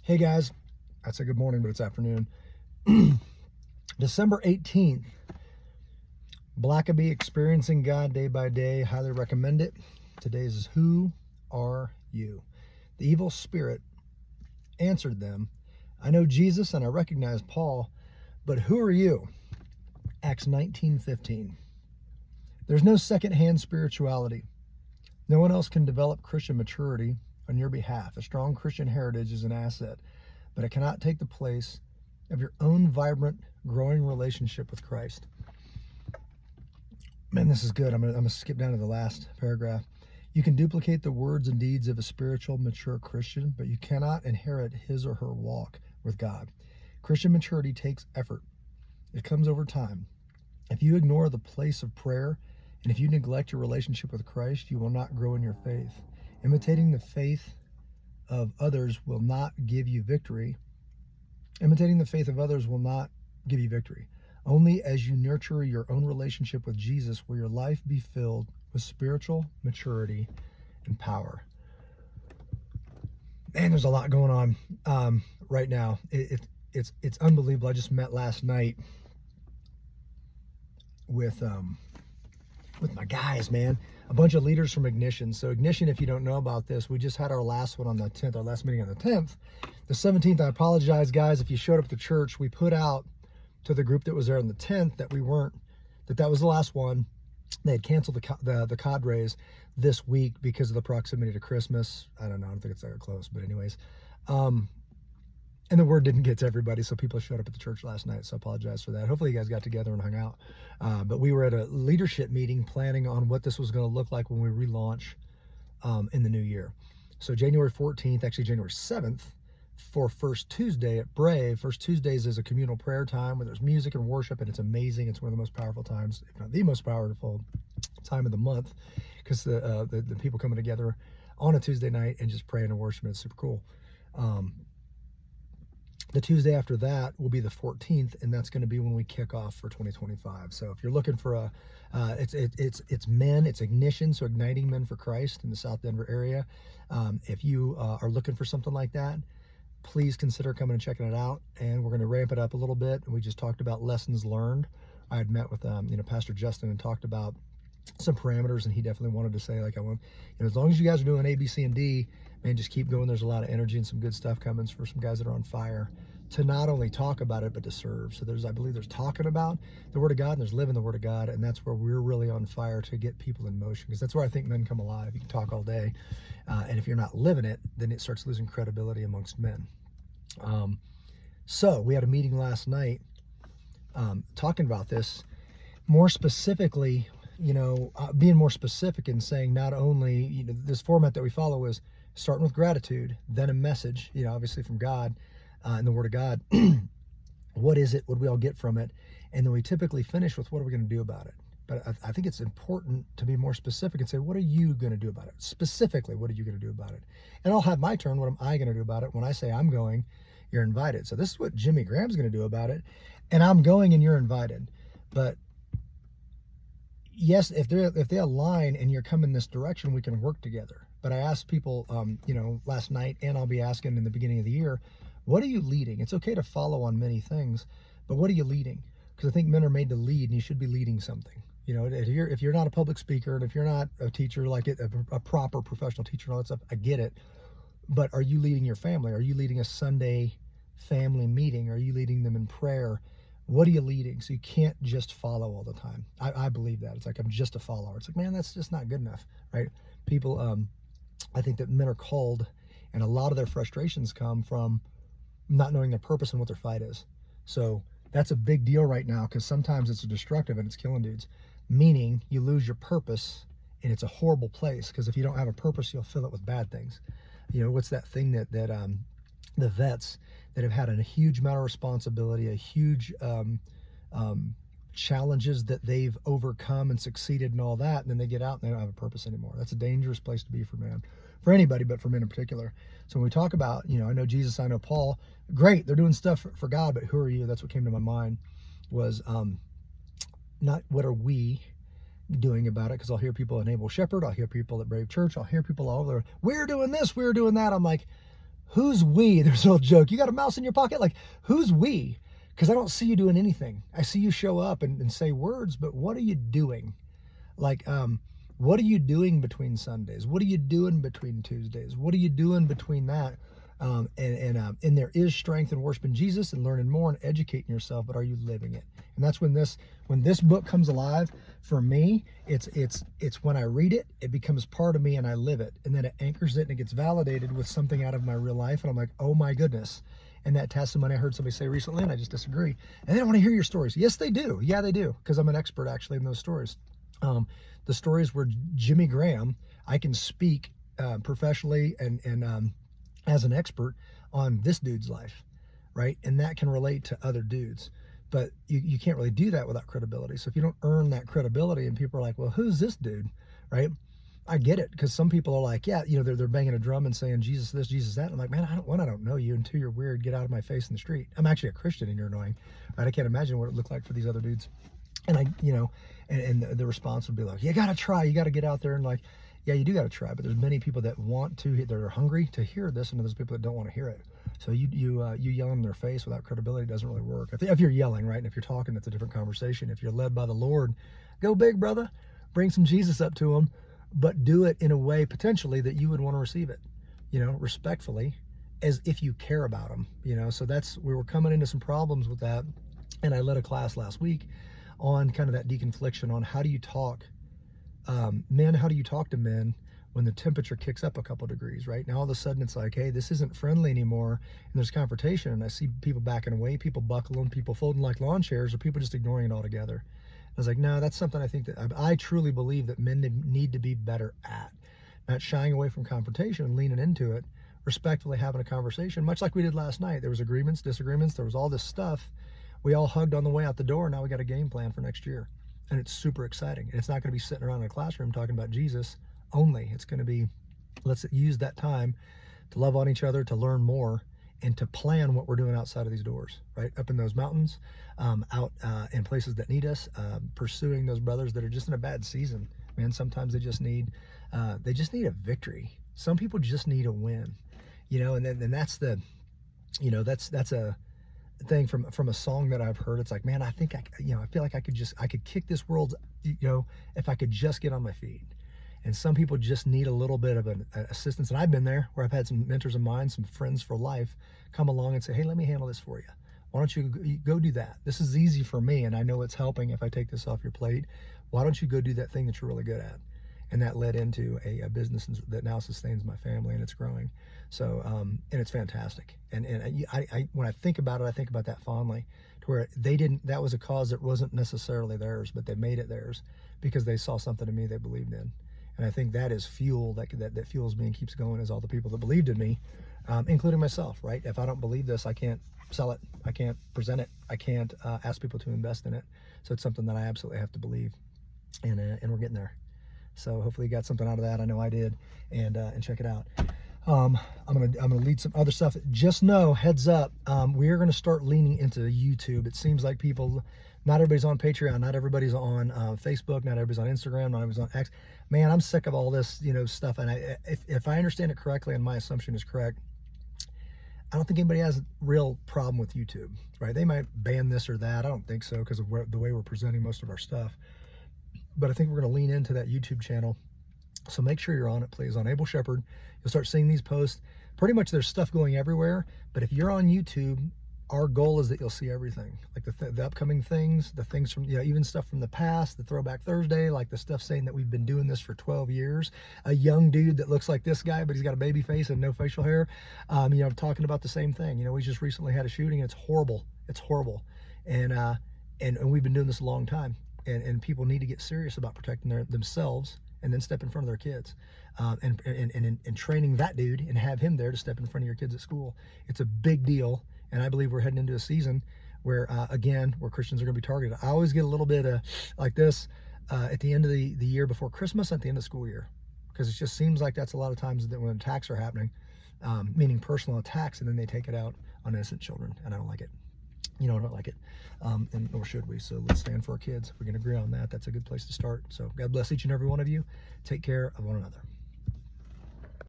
Hey guys, that's a good morning, but it's afternoon. December 18th, Blackaby, Experiencing God Day by Day. Highly recommend it. Today's is Who Are You? The evil spirit answered them, I know Jesus and I recognize Paul, but who are you? Acts 19:15. There's no second-hand spirituality. No one else can develop Christian maturity on your behalf. A strong Christian heritage is an asset, but it cannot take the place of your own vibrant, growing relationship with Christ. Man, this is good. I'm gonna skip down to the last paragraph. You can duplicate the words and deeds of a spiritual, mature Christian, but you cannot inherit his or her walk with God. Christian maturity takes effort. It comes over time. If you ignore the place of prayer, and if you neglect your relationship with Christ, you will not grow in your faith. Imitating the faith of others will not give you victory. Imitating the faith of others will not give you victory. Only as you nurture your own relationship with Jesus will your life be filled with spiritual maturity and power. Man, there's a lot going on right now. It's unbelievable. I just met last night with my guys, man. A bunch of leaders from Ignition. So Ignition, if you don't know about this, we just had our last one on the 10th, our last meeting on the 10th. The 17th, I apologize, guys, if you showed up at the church. We put out to the group that was there on the 10th that that was the last one. They had canceled the cadres this week because of the proximity to Christmas. I don't know. I don't think it's that close, but anyways. And the word didn't get to everybody, so people showed up at the church last night, so I apologize for that. Hopefully you guys got together and hung out. But we were at a leadership meeting planning on what this was going to look like when we relaunch in the new year. So January 14th, actually January 7th, for First Tuesday at Brave. First Tuesdays is a communal prayer time where there's music and worship, and it's amazing. It's one of the most powerful times, if not the most powerful time of the month, because the people coming together on a Tuesday night and just praying and worshiping is super cool. The Tuesday after that will be the 14th, and that's going to be when we kick off for 2025. So if you're looking for it's men, it's Ignition, so Igniting Men for Christ in the South Denver area. If you are looking for something like that, please consider coming and checking it out. And we're going to ramp it up a little bit. We just talked about lessons learned. I had met with Pastor Justin and talked about some parameters, and he definitely wanted to say, like, I want, as long as you guys are doing A, B, C, and D, man, just keep going. There's a lot of energy and some good stuff coming for some guys that are on fire to not only talk about it, but to serve. So I believe there's talking about the Word of God, and there's living the Word of God, and that's where we're really on fire to get people in motion, because that's where I think men come alive. You can talk all day, and if you're not living it, then it starts losing credibility amongst men. So we had a meeting last night talking about this more specifically, being more specific and saying not only, this format that we follow is starting with gratitude, then a message, obviously from God and the Word of God. What is it? What do we all get from it? And then we typically finish with, what are we going to do about it? But I think it's important to be more specific and say, what are you going to do about it? Specifically, what are you going to do about it? And I'll have my turn. What am I going to do about it? When I say I'm going, you're invited. So this is what Jimmy Graham's going to do about it. And I'm going and you're invited. But yes, if they align and you're coming this direction, we can work together. But I asked people, last night, and I'll be asking in the beginning of the year, what are you leading? It's okay to follow on many things, but what are you leading? Because I think men are made to lead, and you should be leading something. If you're not a public speaker, and if you're not a teacher, like a proper professional teacher and all that stuff, I get it. But are you leading your family? Are you leading a Sunday family meeting? Are you leading them in prayer? What are you leading? So you can't just follow all the time. I believe that. It's like, I'm just a follower. It's like, man, that's just not good enough, right? People, I think that men are called, and a lot of their frustrations come from not knowing their purpose and what their fight is. So that's a big deal right now, because sometimes it's destructive and it's killing dudes. Meaning you lose your purpose, and it's a horrible place, because if you don't have a purpose, you'll fill it with bad things. What's that thing that the vets that have had a huge amount of responsibility, a huge challenges that they've overcome and succeeded and all that, and then they get out and they don't have a purpose anymore. That's a dangerous place to be for man, for anybody, but for men in particular. So when we talk about, I know Jesus, I know Paul, great, they're doing stuff for God, but who are you? That's what came to my mind was not what are we doing about it, because I'll hear people at Enable Shepherd, I'll hear people at Brave Church, I'll hear people all over, we're doing this, we're doing that. I'm like, who's we? There's an old joke. You got a mouse in your pocket? Like, who's we? Because I don't see you doing anything. I see you show up and say words, but what are you doing? Like, what are you doing between Sundays? What are you doing between Tuesdays? What are you doing between that? And there is strength in worshiping Jesus and learning more and educating yourself, but are you living it? And that's when this book comes alive for me. It's when I read it, it becomes part of me and I live it, and then it anchors it and it gets validated with something out of my real life, and I'm like, oh my goodness. And that testimony I heard somebody say recently, and I just disagree. And they don't want to hear your stories. Yes, they do. Yeah, they do, because I'm an expert actually in those stories. The stories where Jimmy Graham, I can speak professionally and as an expert on this dude's life, right? And that can relate to other dudes. But you can't really do that without credibility. So if you don't earn that credibility and people are like, well, who's this dude, right? I get it, because some people are like, yeah, they're banging a drum and saying Jesus this, Jesus that. And I'm like, man, I don't know you, and two, you're weird. Get out of my face in the street. I'm actually a Christian and you're annoying, right? I can't imagine what it looked like for these other dudes. And and the response would be like, you got to try, you got to get out there. And like, yeah, you do got to try, but there's many people that want to, that are hungry to hear this, and there's people that don't want to hear it. So you yelling in their face without credibility doesn't really work. If you're yelling, right, and if you're talking, that's a different conversation. If you're led by the Lord, go big, brother. Bring some Jesus up to them, but do it in a way potentially that you would want to receive it, respectfully, as if you care about them, So we were coming into some problems with that, and I led a class last week on kind of that deconfliction on how do you talk men, how do you talk to men when the temperature kicks up a couple degrees, right? Now all of a sudden it's like, hey, this isn't friendly anymore, and there's confrontation, and I see people backing away, people buckling, people folding like lawn chairs, or people just ignoring it altogether. I was like, no, that's something I think that I truly believe that men need to be better at, not shying away from confrontation and leaning into it, respectfully having a conversation, much like we did last night. There was agreements, disagreements, there was all this stuff. We all hugged on the way out the door. Now we got a game plan for next year. And it's super exciting. And it's not going to be sitting around in a classroom talking about Jesus only. It's going to be, let's use that time to love on each other, to learn more, and to plan what we're doing outside of these doors, right? Up in those mountains, out in places that need us, pursuing those brothers that are just in a bad season. Man, sometimes they just need a victory. Some people just need a win, and then that's the, that's a thing from a song that I've heard. It's like, man, I think I feel like I could kick this world, if I could just get on my feet. And some people just need a little bit of an assistance. And I've been there, where I've had some mentors of mine, some friends for life, come along and say, hey, let me handle this for you. Why don't you go do that? This is easy for me, and I know it's helping if I take this off your plate. Why don't you go do that thing that you're really good at? And that led into a business that now sustains my family, and it's growing. So, and it's fantastic. And I when I think about it, I think about that fondly, to where that was a cause that wasn't necessarily theirs, but they made it theirs because they saw something in me they believed in. And I think that is fuel that fuels me and keeps going, is all the people that believed in me, including myself, right? If I don't believe this, I can't sell it. I can't present it. I can't ask people to invest in it. So it's something that I absolutely have to believe. And we're getting there. So hopefully you got something out of that. I know I did. And check it out. I'm gonna lead some other stuff. Just know, heads up, we are gonna start leaning into YouTube. It seems like not everybody's on Patreon, not everybody's on Facebook, not everybody's on Instagram, not everybody's on X. Man, I'm sick of all this, stuff. And if I understand it correctly, and my assumption is correct, I don't think anybody has a real problem with YouTube, right? They might ban this or that. I don't think so, because of the way we're presenting most of our stuff. But I think we're going to lean into that YouTube channel. So make sure you're on it, please. On Abel Shepherd, you'll start seeing these posts. Pretty much there's stuff going everywhere. But if you're on YouTube, our goal is that you'll see everything. Like the upcoming things, the things from, even stuff from the past, the Throwback Thursday, like the stuff saying that we've been doing this for 12 years. A young dude that looks like this guy, but he's got a baby face and no facial hair. Talking about the same thing. We just recently had a shooting, and it's horrible. It's horrible. And we've been doing this a long time. And people need to get serious about protecting themselves, and then step in front of their kids, and training that dude and have him there to step in front of your kids at school. It's a big deal, and I believe we're heading into a season where, where Christians are going to be targeted. I always get a little bit like this at the end of the year before Christmas, at the end of the school year, because it just seems like that's a lot of times that when attacks are happening, meaning personal attacks, and then they take it out on innocent children, and I don't like it. I don't like it, and nor should we. So let's stand for our kids. If we can agree on that, that's a good place to start. So God bless each and every one of you. Take care of one another.